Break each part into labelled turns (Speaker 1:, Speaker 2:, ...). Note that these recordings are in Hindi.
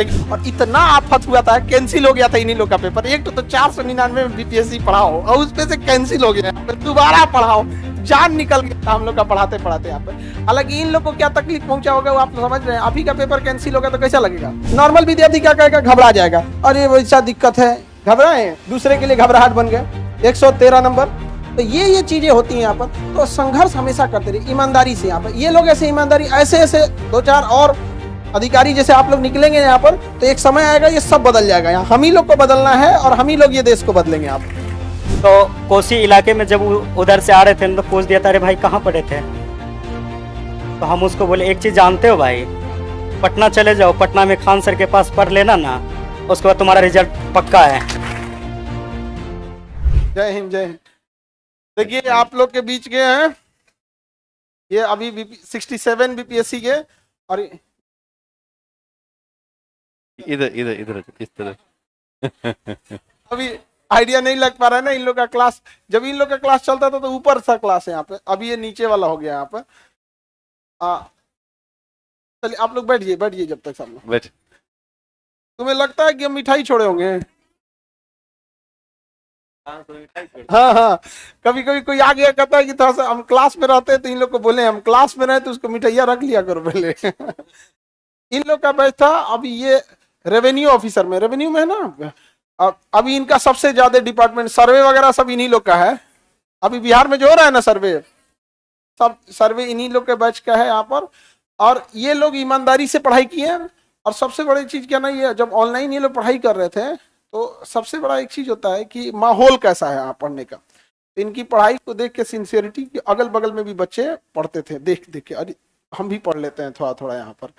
Speaker 1: और इतना आफत हुआ था, कैंसिल हो गया था इन्हीं लोग का पेपर। एक तो 499 में बीपीएससी पढ़ाओ और उस पे से कैंसिल हो गया, दोबारा पढ़ाओ, जान निकल गया था हम लोग का पढ़ाते पढ़ाते यहाँ पे। हालांकि इन लोग को क्या तकलीफ पहुंचा होगा वो आप समझ रहे हैं। अभी का पेपर कैंसिल होगा तो कैसा लगेगा? नॉर्मल विद्यार्थी क्या कहेगा? घबरा जाएगा, अरे वैसा दिक्कत है, घबराए, दूसरे के लिए घबराहट बन गया। 113 नंबर, तो ये चीजें होती हैं यहाँ पर। तो संघर्ष हमेशा करते रहिए ईमानदारी से। यहाँ पर ये लोग ऐसे ईमानदारी, ऐसे दो चार और अधिकारी जैसे आप लोग निकलेंगे यहाँ पर, तो एक समय आएगा ये सब बदल जाएगा। यहाँ हम ही लोग को बदलना है और हम ही लोग ये देश को बदलेंगे। आप
Speaker 2: तो कोसी इलाके में जब उधर से आ रहे थे तो पूछ दिया था, अरे भाई कहाँ पढ़े थे? तो हम उसको बोले एक चीज जानते हो भाई, पटना चले जाओ, पटना में खान सर के पास पढ़ लेना ना, उसके बाद तुम्हारा रिजल्ट पक्का है।
Speaker 1: जय हिंद, जय हिंद। देखिए आप लोग के बीच के हैं ये अभी 67 बीपीएससी के, और
Speaker 3: इधर इधर इधर इस तरह
Speaker 1: अभी आइडिया नहीं लग पा रहा है ना इन लोग का क्लास। जब इन लोग का क्लास चलता था तो ऊपर सा क्लास है यहाँ पे, अभी ये नीचे वाला हो गया यहाँ पे। चलिए आप लोग बैठिए जब तक सब लोग
Speaker 3: बैठ।
Speaker 1: तुम्हें लगता है कि हम मिठाई छोड़े होंगे? हाँ, कभी कभी कोई आ गया कहता है कि थोड़ा सा हम क्लास में रहते हैं, तो इन लोग को बोले हम क्लास में रहे तो उसको मिठाइया रख लिया करो पहले। इन लोग का बैच था अभी ये रेवेन्यू ऑफिसर में, रेवेन्यू में है ना। अभी इनका सबसे ज्यादा डिपार्टमेंट सर्वे वगैरह सब इन्हीं लोग का है। अभी बिहार में जो हो रहा है ना सर्वे, सब सर्वे इन्हीं लोग के बैच का है यहाँ पर। और ये लोग ईमानदारी से पढ़ाई किए। और सबसे बड़ी चीज क्या ना, ये जब ऑनलाइन ये लोग पढ़ाई कर रहे थे तो सबसे बड़ा एक चीज होता है कि माहौल कैसा है यहाँ पढ़ने का। इनकी पढ़ाई को देख के सिंसियरिटी, अगल बगल में भी बच्चे पढ़ते थे देख के, अरे हम भी पढ़ लेते हैं थोड़ा थोड़ा यहाँ पर।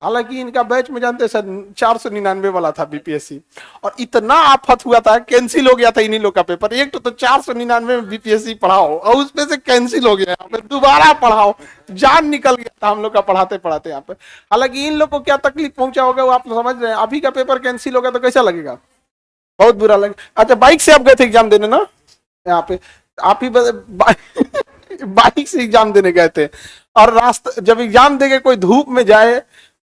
Speaker 1: हालांकि इनका बैच में जानते हैं सर 499 वाला था बीपीएससी, और इतना आफत हुआ था, कैंसिल हो गया था इन्हीं लोग का पेपर। एक तो 499 में बीपीएससी पढ़ाओ और उस पे से कैंसिल हो गया, यहाँ पे दोबारा पढ़ाओ, जान निकल गया था हम लोग का पढ़ाते पढ़ाते यहाँ पे। हालांकि इन लोग को क्या तकलीफ पहुंचा होगा वो आप समझ रहे हैं। अभी का पेपर कैंसिल होगा तो कैसा लगेगा? बहुत बुरा लगे। अच्छा बाइक से आप गए थे एग्जाम देने ना यहाँ पे? आप ही बाइक से एग्जाम देने गए थे, और रास्ता जब एग्जाम दे के कोई धूप में जाए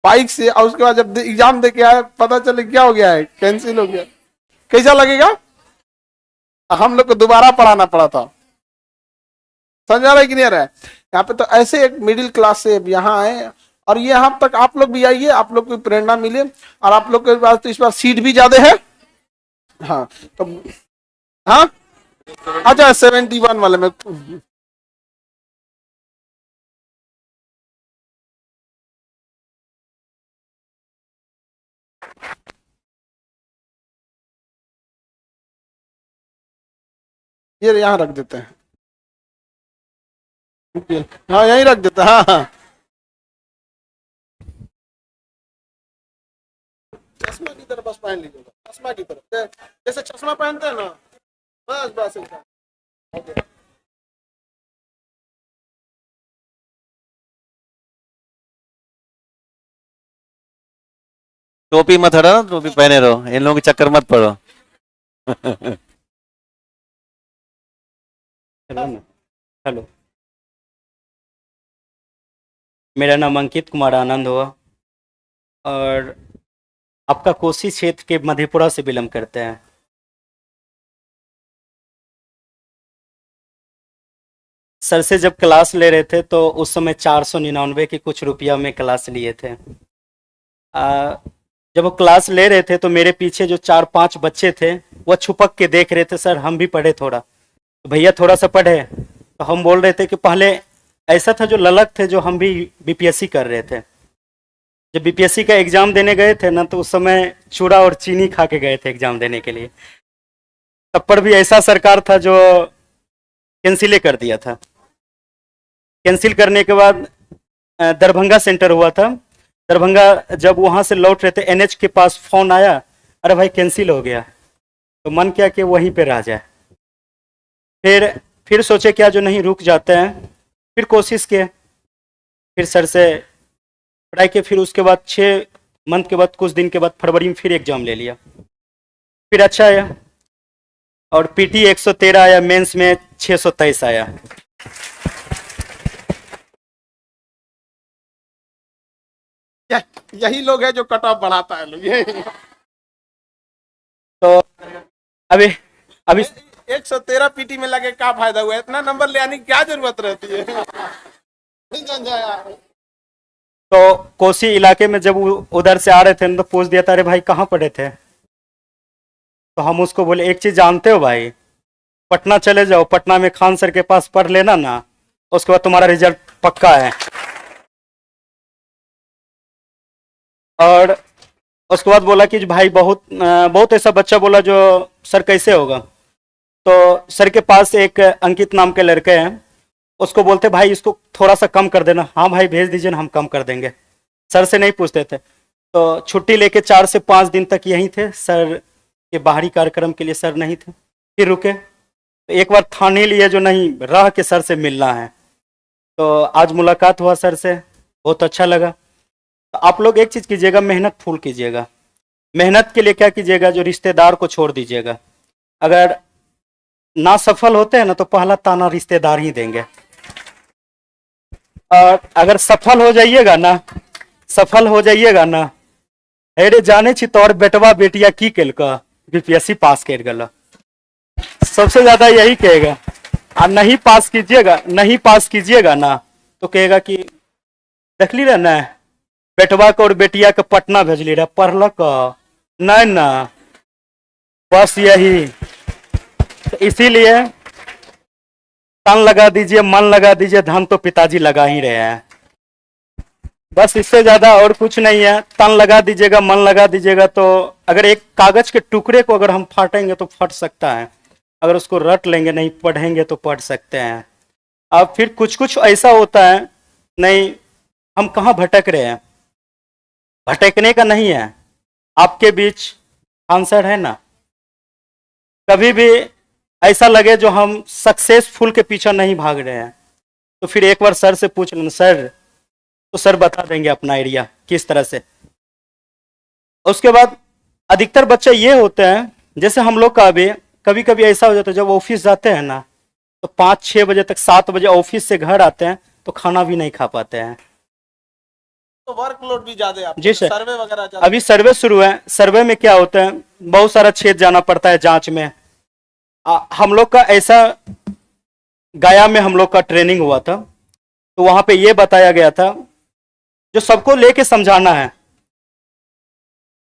Speaker 1: बाइक से, और उसके बाद जब एग्जाम दे के आए पता चले क्या हो गया है, कैंसिल हो गया, कैसा लगेगा? हम लोग को दोबारा पढ़ाना पड़ा था। समझ आ रहा है कि नहीं आ रहा है? यहाँ पे तो ऐसे एक मिडिल क्लास से यहाँ आए, और ये यहाँ तक आप लोग भी आइए, आप लोग को प्रेरणा मिले। और आप लोग के पास तो इस बार सीट भी ज्यादा है। हाँ तो हाँ, अच्छा 71 वाले में ये यहाँ रख देते हैं। हाँ यहीं रख देते हैं। हाँ हाँ, चश्मा की तरफ बस पहन लीजिएगा, चश्मा की तरफ, जैसे चश्मा पहनते हैं ना, बस बस एकदम। Okay.
Speaker 3: टोपी मत हटाना, टोपी पहने रहो, इन लोगों के चक्कर मत पड़ो।
Speaker 2: हेलो, मेरा नाम अंकित कुमार आनंद हुआ, और आपका कोसी क्षेत्र के मधेपुरा से बिलोंग करते हैं। सर से जब क्लास ले रहे थे तो उस समय 499 के कुछ रुपया में क्लास लिए थे। जब वो क्लास ले रहे थे तो मेरे पीछे जो 4-5 बच्चे थे वो छुपक के देख रहे थे, सर हम भी पढ़े थोड़ा, तो भैया थोड़ा सा पढ़े। तो हम बोल रहे थे कि पहले ऐसा था जो ललक थे, जो हम भी बीपीएससी कर रहे थे। जब बीपीएससी का एग्ज़ाम देने गए थे ना, तो उस समय चूड़ा और चीनी खा के गए थे एग्ज़ाम देने के लिए। तब पर भी ऐसा सरकार था जो कैंसिल कर दिया था। कैंसिल करने के बाद दरभंगा सेंटर हुआ था। दरभंगा जब वहाँ से लौट रहे थे, एनएच के पास फ़ोन आया, अरे भाई कैंसिल हो गया। तो मन किया कि वहीं पे रह जाए। फिर सोचे क्या जो नहीं रुक जाते हैं, फिर कोशिश किए, फिर सर से पढ़ाई के, फिर उसके बाद 6 मंथ के बाद, कुछ दिन के बाद फरवरी में फिर एग्ज़ाम ले लिया, फिर अच्छा आया, और पीटी 113 आया, मेंस में 623 आया।
Speaker 1: यही लोग है जो कट ऑफ बढ़ाता है लोग ये।
Speaker 2: तो अभी अभी
Speaker 1: 113 पीटी में लगे क्या फायदा हुआ, इतना नंबर ले आने की क्या जरूरत रहती है। नहीं समझा यार।
Speaker 2: तो कोसी इलाके में जब उधर से आ रहे थे तो पूछ दिया था, अरे भाई कहाँ पढ़े थे? तो हम उसको बोले एक चीज जानते हो भाई, पटना चले जाओ, पटना में खान सर के पास पढ़ लेना ना, उसके बाद तुम्हारा रिजल्ट पक्का है। और उसके बाद बोला कि भाई बहुत ऐसा बच्चा बोला जो सर कैसे होगा। तो सर के पास एक अंकित नाम के लड़के हैं, उसको बोलते भाई इसको थोड़ा सा कम कर देना। हाँ भाई भेज दीजिए ना, हम कम कर देंगे। सर से नहीं पूछते थे। तो छुट्टी लेके 4 से 5 दिन तक यहीं थे, सर के बाहरी कार्यक्रम के लिए सर नहीं थे। फिर रुके तो एक बार ठान ही लिए जो नहीं रह के सर से मिलना है। तो आज मुलाकात हुआ सर से, बहुत अच्छा लगा। तो आप लोग एक चीज कीजिएगा, मेहनत फुल कीजिएगा। मेहनत के लिए क्या कीजिएगा, जो रिश्तेदार को छोड़ दीजिएगा। अगर ना सफल होते हैं ना तो पहला ताना रिश्तेदार ही देंगे। और अगर सफल हो जाइएगा ना, अरे जाने छी तोर बेटवा बेटिया की केलका, बीपीएससी पास कर गला, सबसे ज्यादा यही कहेगा। और नहीं पास कीजिएगा ना तो कहेगा कि देखली रहे ना बेटवा को और बेटिया के पटना भेजली रहे, पढ़लक नहीं ना, बस यही। तो इसीलिए तन लगा दीजिए, मन लगा दीजिए, धन तो पिताजी लगा ही रहे हैं। बस इससे ज्यादा और कुछ नहीं है। तन लगा दीजिएगा, मन लगा दीजिएगा। तो अगर एक कागज के टुकड़े को अगर हम फाटेंगे तो फट सकता है, अगर उसको रट लेंगे, नहीं पढ़ेंगे तो पढ़ सकते हैं। अब फिर कुछ ऐसा होता है, नहीं हम कहाँ भटक रहे हैं, भटकने का नहीं है। आपके बीच आंसर है ना। कभी भी ऐसा लगे जो हम सक्सेसफुल के पीछे नहीं भाग रहे हैं, तो फिर एक बार सर से पूछ लेना, सर, तो सर बता देंगे अपना एरिया किस तरह से। उसके बाद अधिकतर बच्चे ये होते हैं, जैसे हम लोग का भी कभी कभी ऐसा हो जाता है, जब ऑफिस जाते हैं ना तो 5-6 बजे तक, 7 बजे ऑफिस से घर आते हैं तो खाना भी नहीं खा पाते हैं।
Speaker 1: तो वर्कलोड भी ज्यादा है,
Speaker 2: जी सर।
Speaker 1: सर्वे वगैरह ज्यादा।
Speaker 2: अभी सर्वे शुरू है। सर्वे में क्या होता है, बहुत सारा क्षेत्र जाना पड़ता है जांच में। हम लोग का ऐसा, गया में हम लोग का ट्रेनिंग हुआ था, तो वहां पे ये बताया गया था जो सबको लेके समझाना है,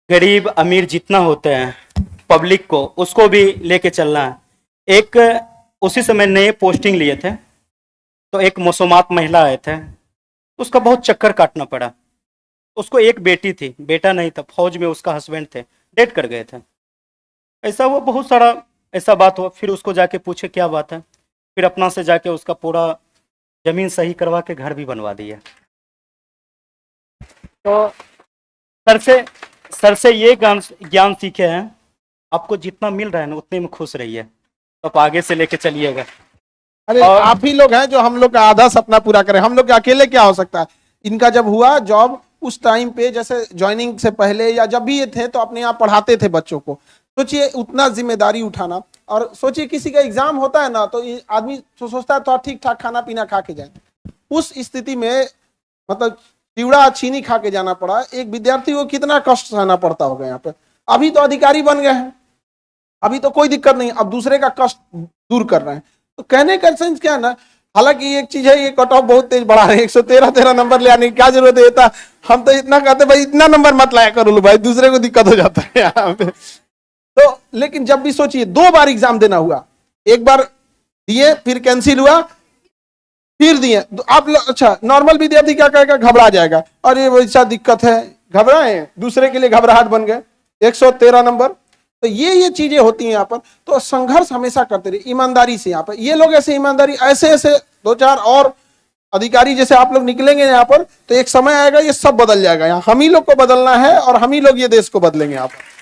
Speaker 2: गरीब अमीर जितना होते हैं पब्लिक को, उसको भी लेके चलना है। एक उसी समय नए पोस्टिंग लिए थे, तो एक मौसमात महिला आए थे, उसका बहुत चक्कर काटना पड़ा। उसको एक बेटी थी, बेटा नहीं था, फौज में उसका हस्बैंड थे, डेथ कर गए थे। ऐसा हुआ, बहुत सारा ऐसा बात हुआ। फिर उसको जाके पूछे क्या बात है, फिर अपना से जाके उसका पूरा जमीन सही करवा के घर भी बनवा दिया। तो सर से ये ज्ञान सीखे हैं, आपको जितना मिल रहा है ना उतने में खुश रहिए, तो आप आगे से लेके चलिएगा।
Speaker 1: अरे
Speaker 2: और
Speaker 1: आप ही लोग हैं जो हम लोग का आधा सपना पूरा करें। हम लोग के अकेले क्या हो सकता है। इनका जब हुआ जॉब, उस टाइम पे जैसे ज्वाइनिंग से पहले या जब भी ये थे तो अपने आप पढ़ाते थे बच्चों को। सोचिए उतना जिम्मेदारी उठाना, और सोचिए किसी का एग्जाम होता है ना तो आदमी सोचता है तो ठीक ठाक खाना पीना खा के जाए। उस स्थिति में मतलब चिवड़ा चीनी खा के जाना पड़ा। एक विद्यार्थी को कितना कष्ट सहना पड़ता होगा यहाँ पे। अभी तो अधिकारी बन गए हैं, अभी तो कोई दिक्कत नहीं, अब दूसरे का कष्ट दूर कर रहे हैं। तो कहने का सेंस क्या है ना, हालांकि एक चीज है, ये कट ऑफ बहुत तेज बढ़ा रहे हैं। 113 नंबर ले आने की क्या जरूरत है। था हम तो इतना कहते भाई इतना नंबर मत लाया करो लो भाई, दूसरे को दिक्कत हो जाता है यहाँ पे। तो लेकिन जब भी सोचिए 2 बार एग्जाम देना हुआ, एक बार दिए फिर कैंसिल हुआ, फिर दिए। तो आप अच्छा नॉर्मल विद्यार्थी क्या कहेगा, घबरा जाएगा, और ये वैसा दिक्कत है, घबराए, दूसरे के लिए घबराहट बन गए। 113 नंबर, तो ये चीजें होती हैं यहाँ पर। तो संघर्ष हमेशा करते रहिए ईमानदारी से। यहाँ पर ये लोग ऐसे ईमानदारी, ऐसे 2-4 और अधिकारी जैसे आप लोग निकलेंगे यहाँ पर, तो एक समय आएगा ये सब बदल जाएगा। यहाँ हम ही लोग को बदलना है और हम ही लोग ये देश को बदलेंगे यहाँ पर।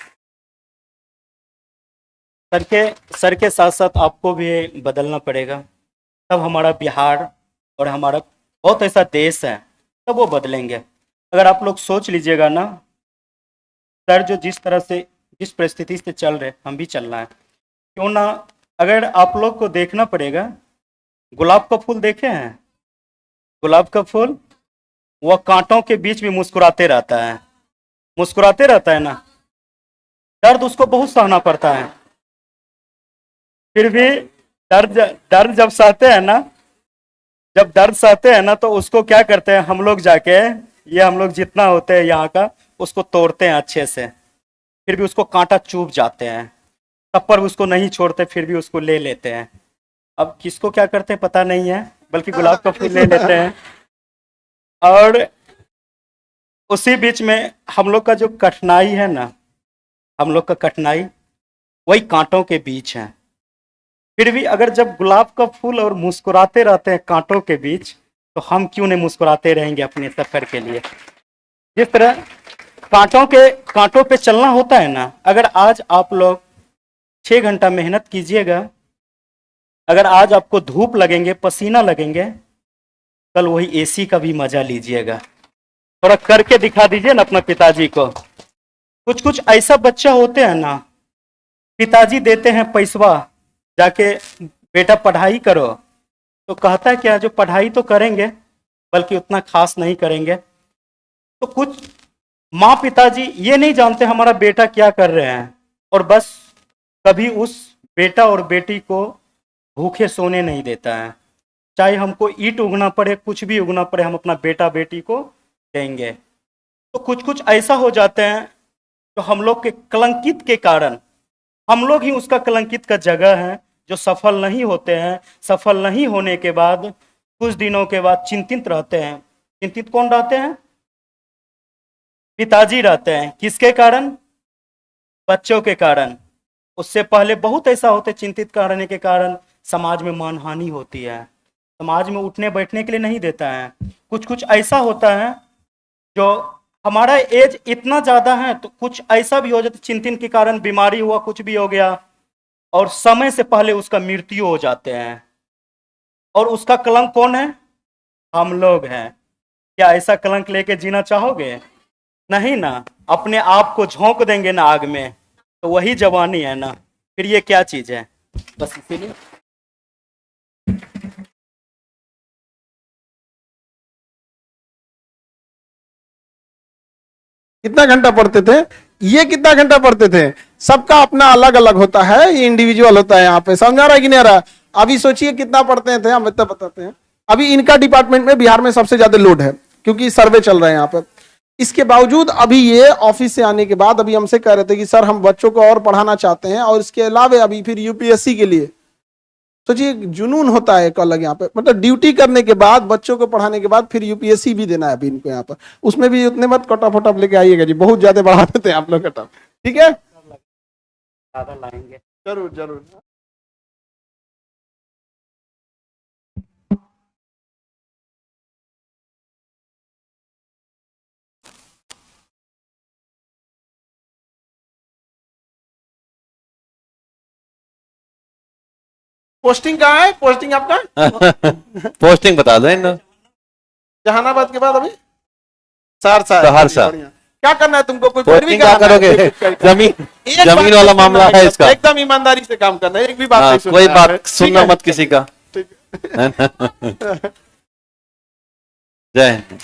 Speaker 2: सर के साथ साथ आपको भी बदलना पड़ेगा, तब हमारा बिहार और हमारा बहुत ऐसा देश है, तब वो बदलेंगे। अगर आप लोग सोच लीजिएगा ना, सर जो जिस तरह से, जिस परिस्थिति से चल रहे, हम भी चलना है क्यों ना। अगर आप लोग को देखना पड़ेगा, गुलाब का फूल देखे हैं, गुलाब का फूल वह कांटों के बीच भी मुस्कुराते रहता है, मुस्कुराते रहता है ना। दर्द उसको बहुत सहना पड़ता है, फिर भी दर्द जब सहते हैं ना, जब दर्द सहते हैं ना, तो उसको क्या करते हैं हम लोग जाके, ये हम लोग जितना होते हैं यहाँ का, उसको तोड़ते हैं अच्छे से, फिर भी उसको कांटा चुभ जाते हैं, तब पर उसको नहीं छोड़ते, फिर भी उसको ले लेते हैं। अब किसको क्या करते हैं पता नहीं है, बल्कि गुलाब का फूल ले लेते हैं। और उसी बीच में हम लोग का जो कठिनाई है ना, हम लोग का कठिनाई वही कांटों के बीच है। फिर भी अगर जब गुलाब का फूल और मुस्कुराते रहते हैं कांटों के बीच, तो हम क्यों नहीं मुस्कुराते रहेंगे अपने सफर के लिए। जिस तरह कांटों पे चलना होता है ना, अगर आज आप लोग 6 घंटा मेहनत कीजिएगा, अगर आज आपको धूप लगेंगे, पसीना लगेंगे, कल वही एसी का भी मजा लीजिएगा। थोड़ा करके दिखा दीजिए ना अपना पिताजी को। कुछ कुछ ऐसा बच्चा होते हैं ना, पिताजी देते हैं पैसवा, जाके बेटा पढ़ाई करो, तो कहता है क्या, जो पढ़ाई तो करेंगे बल्कि उतना खास नहीं करेंगे। तो कुछ माँ पिताजी ये नहीं जानते हमारा बेटा क्या कर रहे हैं, और बस कभी उस बेटा और बेटी को भूखे सोने नहीं देता है। चाहे हमको ईंट उगना पड़े, कुछ भी उगना पड़े, हम अपना बेटा बेटी को देंगे। तो कुछ कुछ ऐसा हो जाते हैं, तो हम लोग के कलंकित के कारण, हम लोग ही उसका कलंकित का जगह है, जो सफल नहीं होते हैं। सफल नहीं होने के बाद कुछ दिनों के बाद चिंतित रहते हैं। चिंतित कौन रहते हैं? पिताजी रहते हैं। किसके कारण? बच्चों के कारण। उससे पहले बहुत ऐसा होते, चिंतित करने के कारण समाज में मानहानि होती है, समाज में उठने बैठने के लिए नहीं देता है। कुछ कुछ ऐसा होता है, जो हमारा एज इतना ज्यादा है, तो कुछ ऐसा भी हो जाता, चिंतित के कारण बीमारी हुआ, कुछ भी हो गया, और समय से पहले उसका मृत्यु हो जाते हैं। और उसका कलंक कौन है? हम लोग हैं। क्या ऐसा कलंक लेके जीना चाहोगे? नहीं ना। अपने आप को झोंक देंगे ना आग में, तो वही जवानी है ना। फिर ये क्या चीज है? बस इसीलिए
Speaker 1: कितना घंटा पढ़ते थे, ये कितना घंटा पढ़ते थे, सबका अपना अलग अलग होता है, ये इंडिविजुअल होता है। यहाँ पे समझा रहा है कि नहीं आ रहा? अभी सोचिए कितना पढ़ते थे, हम इतना बताते हैं। अभी इनका डिपार्टमेंट में बिहार में सबसे ज्यादा लोड है, क्योंकि सर्वे चल रहा है यहाँ पे। इसके बावजूद अभी ये ऑफिस से आने के बाद अभी हमसे कह रहे थे कि सर हम बच्चों को और पढ़ाना चाहते हैं, और इसके अलावा अभी फिर यूपीएससी के लिए। सोचिए जुनून होता है एक अलग यहाँ पे, मतलब ड्यूटी करने के बाद, बच्चों को पढ़ाने के बाद फिर यूपीएससी भी देना है अभी इनको यहाँ पर। उसमें भी उतने मत कटअप वटअप लेके आइएगा जी, बहुत ज्यादा बढ़ा देते हैं आप लोग कटअप। ठीक है,
Speaker 2: ज्यादा लाएंगे।
Speaker 1: जरूर जरूर। पोस्टिंग कहाँ है? पोस्टिंग आपका
Speaker 3: पोस्टिंग बता दो इन।
Speaker 1: जहानाबाद के बाद अभी सहरसा।
Speaker 3: सहरसा।
Speaker 1: क्या करना है तुमको? कोई
Speaker 3: पोस्टिंग क्या करोगे? जमीन वाला मामला है इसका।
Speaker 1: एकदम ईमानदारी से काम करना है, एक भी बात नहीं सुनना।
Speaker 3: कोई बात सुनना मत किसी का। जय हिंद।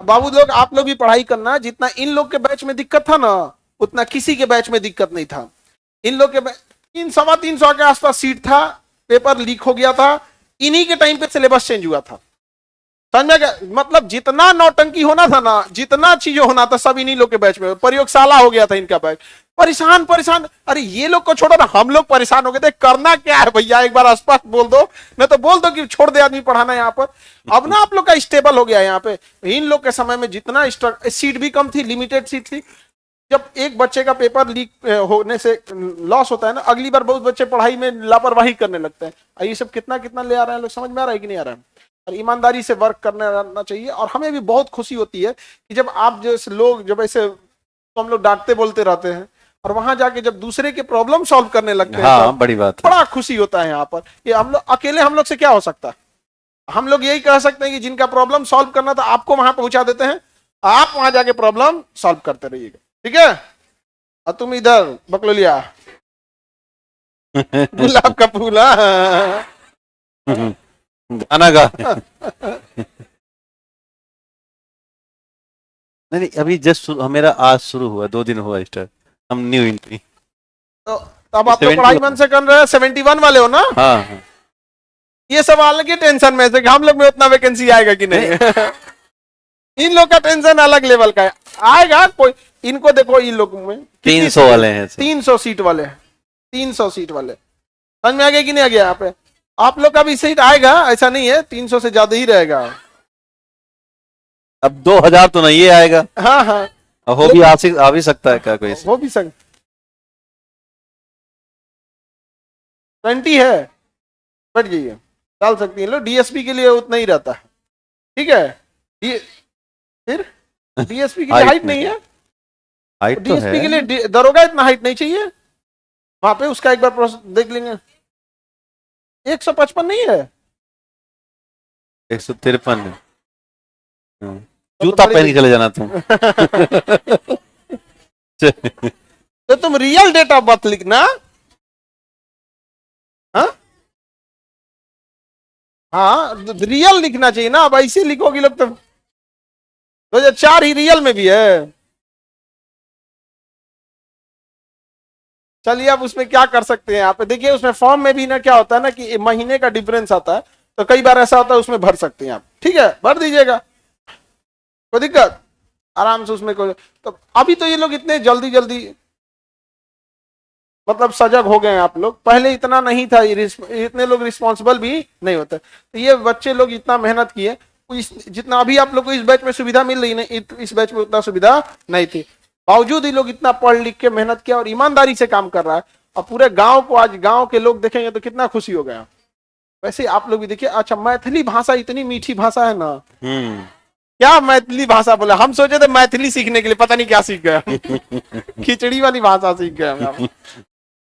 Speaker 1: बाबू लोग, आप लोग भी पढ़ाई करना। जितना इन लोग के बैच में दिक्कत था ना, उतना किसी के बैच में दिक्कत नहीं था। इन लोग के 300 के आसपास सीट था, पेपर लीक हो गया था, इन्हीं के टाइम पे सिलेबस चेंज हुआ था। समझ गया? मतलब जितना नौटंकी होना था ना, जितना चीजें होना था, सब इन्हीं लोग के बैच में। प्रयोगशाला हो गया था इनका बैच। परेशान परेशान, अरे ये लोग को छोड़ो ना, हम लोग परेशान हो गए थे। करना क्या है भैया, एक बार स्पष्ट बोल दो, नहीं तो बोल दो कि छोड़ दे आदमी पढ़ाना यहाँ पर। अब ना आप लोग का स्टेबल हो गया यहाँ पे। इन लोग के समय में जितना सीट भी कम थी, लिमिटेड सीट थी। जब एक बच्चे का पेपर लीक होने से लॉस होता है ना, अगली बार बहुत बच्चे पढ़ाई में लापरवाही करने लगते हैं। ये सब कितना कितना ले आ रहे हैं लोग, समझ में आ रहा है कि नहीं आ रहा है? और ईमानदारी से वर्क करना चाहिए। और हमें भी बहुत खुशी होती है कि जब आप जैसे लोग, जब ऐसे तो हम लोग डांटते बोलते रहते हैं, और वहां जाके जब दूसरे के प्रॉब्लम सॉल्व करने लगते हैं,
Speaker 3: हाँ, बड़ी बात है।
Speaker 1: बड़ा खुशी होता है यहाँ पर। ये हम लोग अकेले, हम लोग से क्या हो सकता है? हम लोग यही कह सकते हैं कि जिनका प्रॉब्लम सॉल्व करना था, आपको वहां पहुंचा देते हैं, आप वहां जाके प्रॉब्लम सॉल्व करते रहिएगा। ठीक है? और तुम इधर बकलोलिया गुलाब का फूल। हाँ।
Speaker 3: गाना गा। नहीं नहीं, अभी जस्ट मेरा आज शुरू हुआ, 2 दिन हुआ स्टार्ट, हम न्यू एंट्री।
Speaker 1: तो अब आप लोग
Speaker 3: 71
Speaker 1: पढ़ाई मन से कर रहे हैं, 71 वाले हो ना?
Speaker 3: हाँ हाँ।
Speaker 1: ये सवाल की टेंशन में से कि हम लोग में उतना वैकेंसी आएगा कि नहीं। इन लोग का टेंशन अलग लेवल का है, आएगा कोई। इनको देखो, इन लोग में
Speaker 3: 300 वाले हैं।
Speaker 1: 300 सीट वाले, 300 सीट वाले। समझ में आ गया कि नहीं आ गया? यहाँ पे आप लोग का भी सीट आएगा, ऐसा नहीं है, 300 से ज्यादा ही रहेगा।
Speaker 3: अब 2000 तो नहीं ये आएगा।
Speaker 1: हाँ हाँ,
Speaker 3: अब हो भी आ भी सकता है क्या कोई?
Speaker 1: हो भी सकता। 20 है, बढ़ जाइए, डाल सकती है लोग। डीएसपी के लिए उतना ही रहता है, ठीक है। फिर डीएसपी के लिए हाइट नहीं है,
Speaker 3: हाइट तो
Speaker 1: डीएसपी
Speaker 3: है।
Speaker 1: के लिए दरोगा इतना हाइट नहीं चाहिए। वहां पे उसका एक बार प्रोसेस देख लेंगे। 155 नहीं है,
Speaker 3: 153 है। जूता पहन के चले जाना तुम।
Speaker 1: तो तुम रियल डेट ऑफ बर्थ लिखना। हाँ हाँ, रियल लिखना चाहिए ना। अब ऐसे लिखोगे लोग तो 2004 ही रियल में भी है। चलिए, अब उसमें क्या कर सकते हैं? यहाँ पे देखिए, उसमें फॉर्म में भी ना क्या होता है ना कि महीने का डिफरेंस आता है, तो कई बार ऐसा होता है, उसमें भर सकते हैं आप। ठीक है, भर दीजिएगा, कोई दिक्कत, आराम से उसमें कोई। तो अभी तो ये लोग इतने जल्दी जल्दी मतलब सजग हो गए हैं आप लोग, पहले इतना नहीं था, इतने लोग रिस्पॉन्सिबल भी नहीं होते। तो ये बच्चे लोग इतना मेहनत किए, जितना अभी आप लोग को इस बैच में सुविधा मिल रही है, इस बैच में उतना सुविधा नहीं थी। बावजूद ही लोग इतना पढ़ लिख के मेहनत किया और ईमानदारी से काम कर रहा है, और पूरे गांव को आज गांव के लोग देखेंगे तो कितना खुशी हो गया। वैसे आप लोग भी देखिए। अच्छा, मैथिली भाषा इतनी मीठी भाषा है ना, क्या मैथिली भाषा बोला, हम सोचे थे मैथिली सीखने के लिए, पता नहीं क्या सीख गया। खिचड़ी वाली भाषा सीख गया।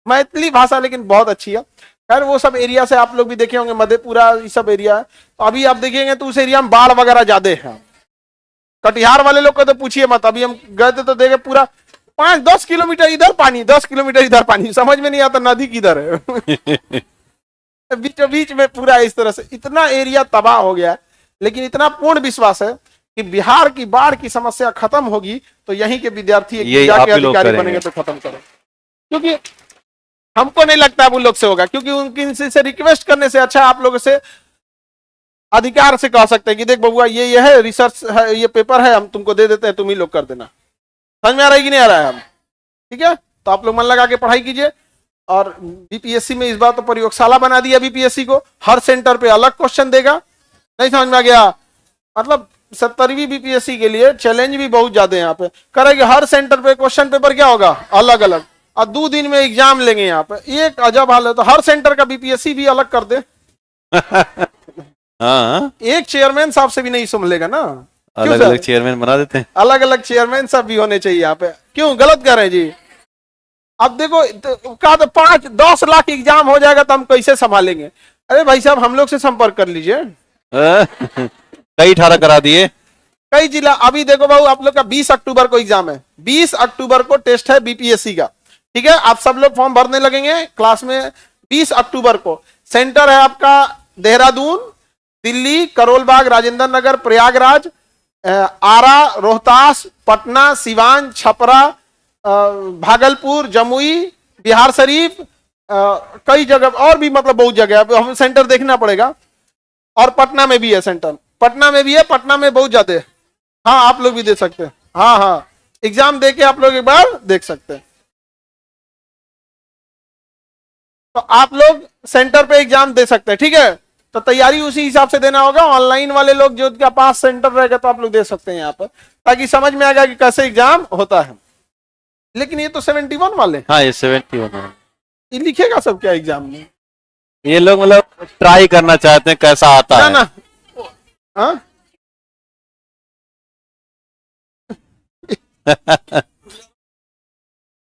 Speaker 1: मैथिली भाषा लेकिन बहुत अच्छी है। खैर, वो सब एरिया से आप लोग भी देखे होंगे, मधेपुरा ये सब एरिया है। तो अभी आप देखेंगे तो उस एरिया में बाढ़ वगैरह ज्यादा है। कटिहार वाले लोग को तो पूछिए मत, अभी हम गए थे तो देखे पूरा 5-10 किलोमीटर इधर पानी, 10 किलोमीटर इधर पानी, समझ में नहीं आता नदी किधर है। बीचों बीच में पूरा इस तरह से इतना एरिया तबाह हो गया है। लेकिन इतना पूर्ण विश्वास है कि बिहार की बाढ़ की समस्या खत्म होगी तो यहीं के विद्यार्थी जाके अधिकारी बनेंगे तो खत्म करें। क्योंकि हमको नहीं लगता है उन लोग से होगा, क्योंकि उनकी से रिक्वेस्ट करने से अच्छा आप लोगों से अधिकार से कह सकते हैं कि देख बबुआ, ये है रिसर्च है, ये पेपर है, हम तुमको दे देते हैं, तुम ही लोग कर देना। समझ में आ रहा है कि नहीं आ रहा है? हम ठीक है, तो आप लोग मन लगा के पढ़ाई कीजिए। और बीपीएससी में इस बार तो प्रयोगशाला बना दिया बीपीएससी को, हर सेंटर पे अलग क्वेश्चन देगा। नहीं समझ में आ गया? मतलब 70वीं बीपीएससी के लिए चैलेंज भी बहुत ज्यादा है। यहाँ पे करेंगे हर सेंटर पे क्वेश्चन पेपर क्या होगा, अलग अलग, और 2 दिन में एग्जाम लेंगे। यहाँ पे एक अजब हाल है, तो हर सेंटर का बीपीएससी भी अलग कर दे।
Speaker 3: हाँ,
Speaker 1: एक चेयरमैन साहब से भी नहीं संभलेगा ना,
Speaker 3: अलग अलग चेयरमैन बना देते हैं।
Speaker 1: अलग अलग चेयरमैन सब भी होने चाहिए यहाँ पे। क्यों गलत कर रहे हैं जी? अब देखो कहा तो 5-10 लाख एग्जाम हो जाएगा तो हम कैसे संभालेंगे? अरे भाई साहब, हम लोग से संपर्क कर लीजिए।
Speaker 3: कई 18 करा दिए,
Speaker 1: कई जिला। अभी देखो बाबू, आप लोग का 20 अक्टूबर को एग्जाम है, 20 अक्टूबर को टेस्ट है बीपीएससी का। ठीक है, आप सब लोग फॉर्म भरने लगेंगे क्लास में। 20 अक्टूबर को सेंटर है आपका देहरादून, दिल्ली, करोलबाग, राजेंद्र नगर, प्रयागराज, आरा, रोहतास, पटना, सिवान, छपरा, भागलपुर, जमुई, बिहार शरीफ, कई जगह और भी, मतलब बहुत जगह। अब हम सेंटर देखना पड़ेगा। और पटना में भी है सेंटर, पटना में भी है, पटना में बहुत ज्यादा है। हाँ, आप लोग भी दे सकते हैं। हाँ हाँ, एग्जाम देके आप लोग एक बार देख सकते हैं। तो आप लोग सेंटर पे एग्जाम दे सकते हैं। ठीक है, तो तैयारी उसी हिसाब से देना होगा। ऑनलाइन वाले लोग जो उनके पास सेंटर रहेगा तो आप लोग दे सकते हैं यहाँ पर, ताकि समझ में आ जाए कि कैसे एग्जाम होता है। लेकिन ये तो 71 वाले,
Speaker 3: हाँ ये 71 है।
Speaker 1: ये लिखेगा सब क्या एग्जाम में?
Speaker 3: ये लोग मतलब ट्राई करना चाहते हैं कैसा आता है
Speaker 1: ना। हाँ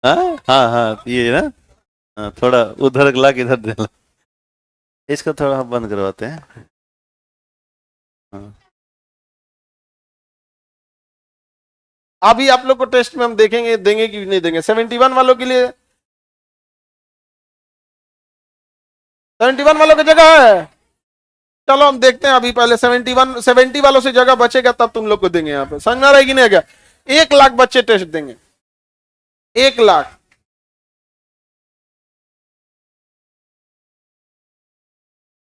Speaker 3: हाँ हाँ हाँ, ये ना, हाँ, थोड़ा उधर ला के इधर दे, इसको थोड़ा हम बंद करवाते हैं। हाँ।
Speaker 1: अभी आप लोग को टेस्ट में हम देखेंगे, देंगे कि नहीं देंगे। 71 वालों के लिए, 71 वालों की जगह है। चलो हम देखते हैं अभी, पहले 70 वालों से जगह बचेगा तब तुम लोग को देंगे। यहाँ पे समझ में आ रहा है कि नहीं? क्या 1 लाख बच्चे टेस्ट देंगे, 1 लाख।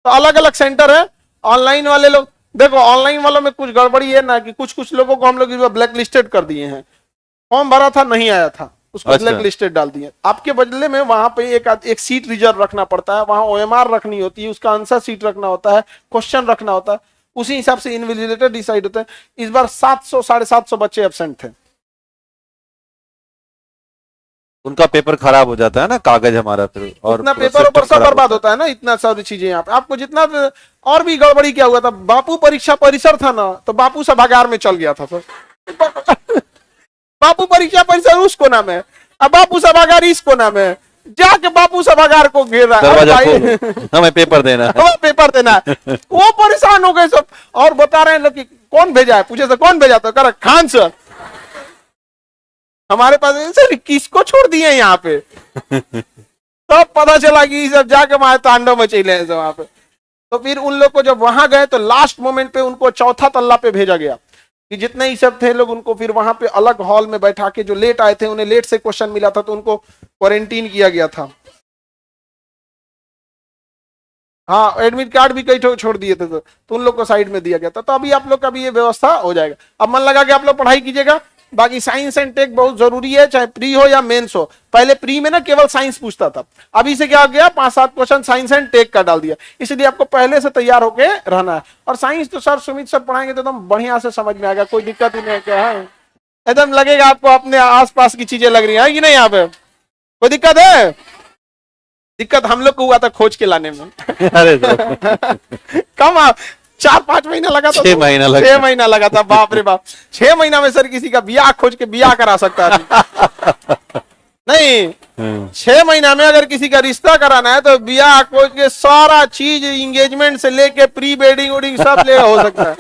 Speaker 1: तो अलग अलग सेंटर है। ऑनलाइन वाले लोग देखो, ऑनलाइन वालों में कुछ गड़बड़ी है ना कि कुछ लोगों को हम लोग ब्लैक लिस्टेड कर दिए हैं। फॉर्म भरा था, नहीं आया था, उसको
Speaker 3: अच्छा।
Speaker 1: ब्लैक लिस्टेड डाल दिए। आपके बदले में वहां पे एक सीट रिजर्व रखना पड़ता है, वहां ओएमआर रखनी होती है, उसका आंसर सीट रखना होता है, क्वेश्चन रखना होता है, उसी हिसाब से इन्विजिलेटर डिसाइड होता है। इस बार 700 750 बच्चे एब्सेंट थे।
Speaker 3: उनका पेपर खराब हो जाता है ना, कागज हमारा फिर, और
Speaker 1: इतना
Speaker 3: पूरा
Speaker 1: पेपर ऊपर
Speaker 3: system
Speaker 1: सब
Speaker 3: खराब
Speaker 1: बर्बाद होता है ना, इतना सारी चीजें यहाँ पे आपको जितना। और भी गड़बड़ी क्या हुआ था, बापू परीक्षा परिसर था ना, तो बापू सभागार में चल गया था सर। बापू परीक्षा परिसर उस कोना में, अब बापू सभागार इस कोना में, जाके बापू सभागार को घेर रहा है।
Speaker 3: दरवाजा
Speaker 1: अरे भाई,
Speaker 3: खोलो, हमें पेपर देना है।
Speaker 1: हमें पेपर देना है। वो परेशान हो गए सब, और बता रहे हैं लोग कि कौन भेजा है, पूछे तो कौन भेजा, तो कह रहा खान सर। हमारे पास सर किसको छोड़ दिए यहाँ पे? तब पता चला कि सब जाके वहां तांडव मचेले हैं वहां पे। तो फिर उन लोग को जब वहां गए तो लास्ट मोमेंट पे उनको चौथा तल्ला पे भेजा गया कि जितने ही सब थे लोग, उनको फिर वहां पे अलग हॉल में बैठा के, जो लेट आए थे उन्हें लेट से क्वेश्चन मिला था तो उनको क्वारंटीन किया गया था। हाँ, एडमिट कार्ड भी कई छोड़ दिए थे तो उन लोग को साइड में दिया गया था। तो अभी आप लोग का भी ये व्यवस्था हो जाएगा। अब मन लगा कि आप लोग पढ़ाई कीजिएगा। बाकी साइंस एंड टेक बहुत जरूरी है, चाहे प्री हो या मेंस हो। पहले प्री में ना केवल साइंस पूछता था, अभी से क्या हो गया, 5-7 क्वेश्चन साइंस एंड टेक का डाल दिया। इसलिए आपको पहले से तैयार होके रहना है। और साइंस तो सर सुमित सर पढ़ाएंगे तो एकदम बढ़िया से समझ में आएगा, कोई दिक्कत ही नहीं है। क्या है, एकदम लगेगा आपको अपने आसपास की चीजें लग रही है कि नहीं? यहाँ पे कोई दिक्कत है? दिक्कत हम लोग को हुआ था खोज के लाने में।
Speaker 3: अरे सर,
Speaker 1: कम 4-5 महीना लगा था।
Speaker 3: 6 महीना लगा।
Speaker 1: 6 महीना लगा था, बाप रे बाप। 6 महीना में सर किसी का बियाह खोज के बियाह करा सकता है नहीं? 6 महीना में अगर किसी का रिश्ता कराना है तो बियाह खोज के सारा चीज, इंगेजमेंट से लेके प्री वेडिंग वोडिंग सब ले हो सकता है।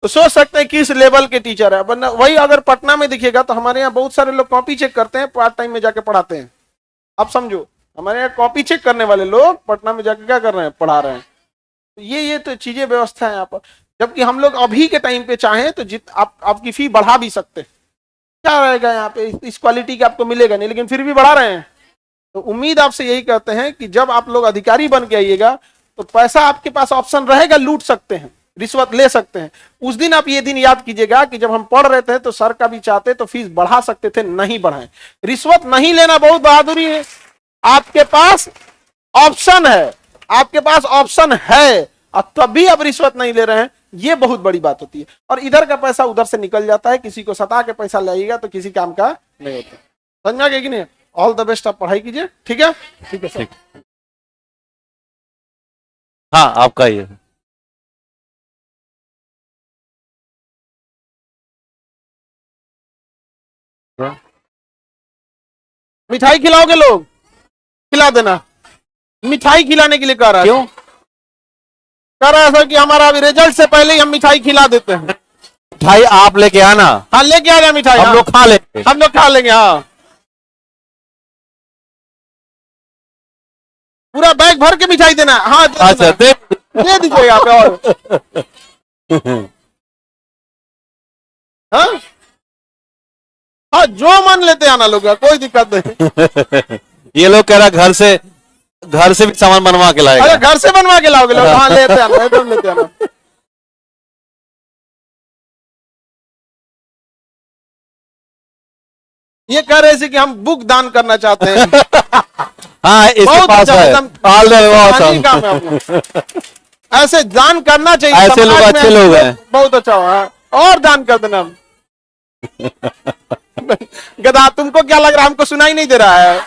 Speaker 1: तो सोच सकते हैं किस लेवल के टीचर है। वरना वही अगर पटना में दिखेगा तो हमारे यहाँ बहुत सारे लोग कॉपी चेक करते हैं, पार्ट टाइम में जाके पढ़ाते हैं। आप समझो, हमारे यहाँ कॉपी चेक करने वाले लोग पटना में जाके क्या कर रहे हैं, पढ़ा रहे हैं। तो ये तो चीजें व्यवस्था है यहाँ पर। जबकि हम लोग अभी के टाइम पे चाहें तो आपकी फी बढ़ा भी सकते हैं। क्या रहेगा यहाँ पे, इस क्वालिटी का आपको मिलेगा नहीं, लेकिन फिर भी बढ़ा रहे हैं। तो उम्मीद आपसे यही करते हैं कि जब आप लोग अधिकारी बन के आइएगा तो पैसा आपके पास ऑप्शन रहेगा, लूट सकते हैं, रिश्वत ले सकते हैं। उस दिन आप ये दिन याद कीजिएगा कि जब हम पढ़ रहे थे तो सर का भी चाहते तो फीस बढ़ा सकते थे, नहीं बढ़ाएं। रिश्वत नहीं लेना बहुत बहादुरी है। आपके पास ऑप्शन है, आपके पास ऑप्शन है, और तभी आप रिश्वत नहीं ले रहे हैं, ये बहुत बड़ी बात होती है। और इधर का पैसा उधर से निकल जाता है। किसी को सता के पैसा लाइएगा तो किसी काम का नहीं होता। समझ में आ गया कि नहीं? ऑल द बेस्ट, आप पढ़ाई कीजिए। ठीक है, ठीक है सर।
Speaker 3: हाँ, आपका ही है।
Speaker 1: मिठाई खिलाओगे लोग? खिला देना। मिठाई खिलाने के लिए कह रहा है।
Speaker 3: क्यों?
Speaker 1: कह रहा है सर कि हमारा अभी रिजल्ट से पहले ही हम मिठाई खिला देते हैं।
Speaker 3: मिठाई आप लेके आना,
Speaker 1: हाँ, लेके आ रहे मिठाई,
Speaker 3: हम लोग खा लेंगे।
Speaker 1: हम लोग खा लेंगे। हाँ, पूरा बैग भर के मिठाई देना। हाँ,
Speaker 3: अच्छा,
Speaker 1: दे दीजिएगा आप। और हाँ हाँ, जो मन लेते आना लोग, कोई दिक्कत नहीं।
Speaker 3: ये लोग कह रहा घर से भी सामान बनवा के लाएगा।
Speaker 1: अरे घर से बनवा के लाओगे लोग? हाँ, लेते आना, एकदम लेते आना। ये कह रहे थे कि हम बुक दान करना चाहते हैं।
Speaker 3: हाँ, इसके
Speaker 1: बहुत
Speaker 3: पास
Speaker 1: अच्छा,
Speaker 3: है।
Speaker 1: एकदम
Speaker 3: All the way
Speaker 1: सामान्य
Speaker 3: awesome।
Speaker 1: काम है अपना। ऐसे दान करना चाहिए।
Speaker 3: ऐसे लोग
Speaker 1: समाज में
Speaker 3: अच्छे लोग हैं।
Speaker 1: बहुत अच्छा हुआ। और दान कर देना। गधा, तुमको क्या लग रहा है, हमको सुनाई नहीं दे रहा है?